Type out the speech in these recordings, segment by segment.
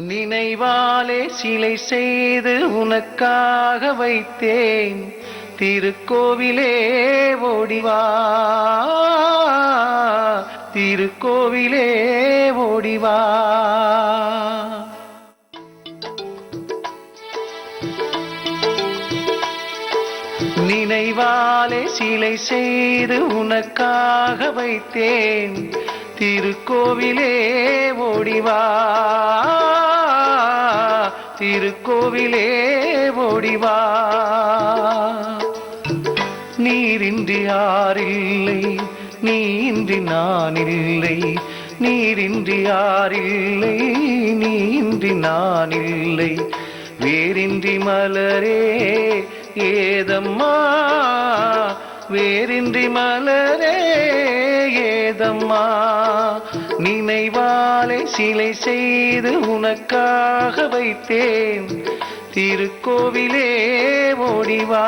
நினைவாலே சிலை செய்து உனக்காக வைத்தேன் திருக்கோவிலே ஓடிவா திருக்கோவிலே ஓடிவா நினைவாலே சிலை செய்து உனக்காக வைத்தேன் திருக்கோவிலே ஓடிவா திருக்கோவிலே ஓடிவா நீரின்றி யாரில்லை நீயின்றி நான் இல்லை நீரின்றி யாரில்லை நீயின்றி நான் இல்லை வேரின்றி மலரே ஏதம்மா வேரின்றி மலரே ஏதம்மா நினைவாலே சிலை செய்து உனக்காக வைத்தேன் திருக்கோவிலே ஓடிவா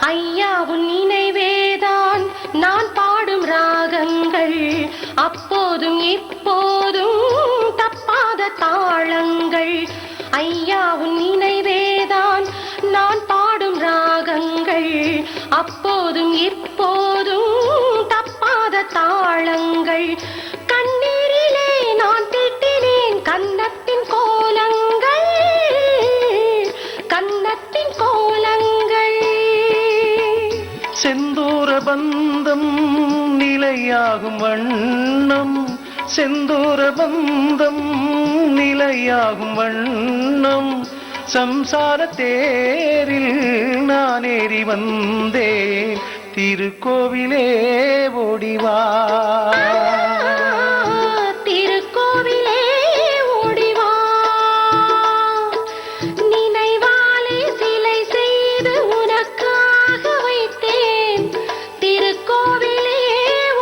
ஐயா உன் நினைவேதான் நான் பாடும் ராகங்கள் அப்போதும் இப்போதும் தப்பாத தாளங்கள் ஐயா உன் நினைவேதான் நான் பாடும் ராகங்கள் அப்போதும் இப்போதும் தப்பாத தாளங்கள் கண்ணீரிலே நான் தீட்டினேன் கன்னத்தின் கோலங்கள் கன்னத்தின் கோலங்கள் செந்தூர பந்தம் நிலையாகும் வண்ணம் செந்தூர பந்தம் நிலையாகும் வண்ணம் சம்சார தேரில் நான் ஏறி வந்தேன் திருக்கோவிலே ஓடிவா திருக்கோவிலே ஓடிவா நினைவாலே சிலை செய்து உனக்காக வைத்தேன் திருக்கோவிலே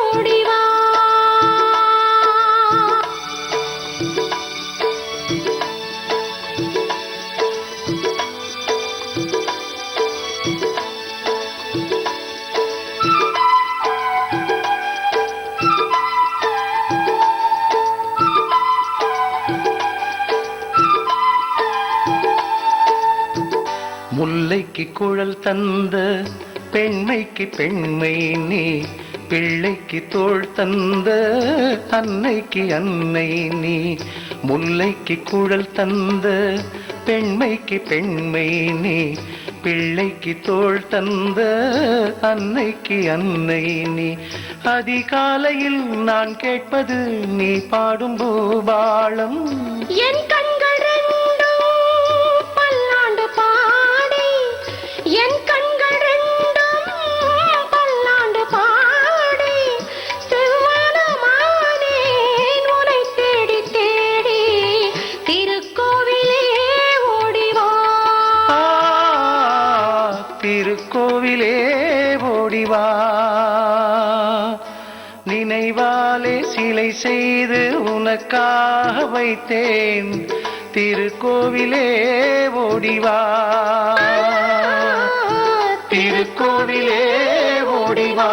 ஓடிவா முல்லைக்கு குழல் தந்த பெண்மைக்கு பெண்மை நீ பிள்ளைக்கு தோள் தந்த அன்னைக்கு அன்னை நீ முல்லைக்கு குழல் தந்த பெண்மைக்கு பெண்மை நீ பிள்ளைக்கு தோள் தந்த அன்னைக்கு அன்னை நீ அதிகாலையில் நான் கேட்பது நீ பாடும் பூபாளம் என் கண்கள் ரெண்டும் பல்லாண்டு பாடி என் கண்கள் ரெண்டும் பல்லாண்டு பாடி செவ்வானமானேன் உனை தேடி தேடி திருக்கோவிலே ஓடிவா திருக்கோவிலே ஓடிவா நினைவாலே சிலை செய்து உனக்காக வைத்தேன் திருக்கோவிலே ஓடிவா திருக்கோவிலே ஓடிவா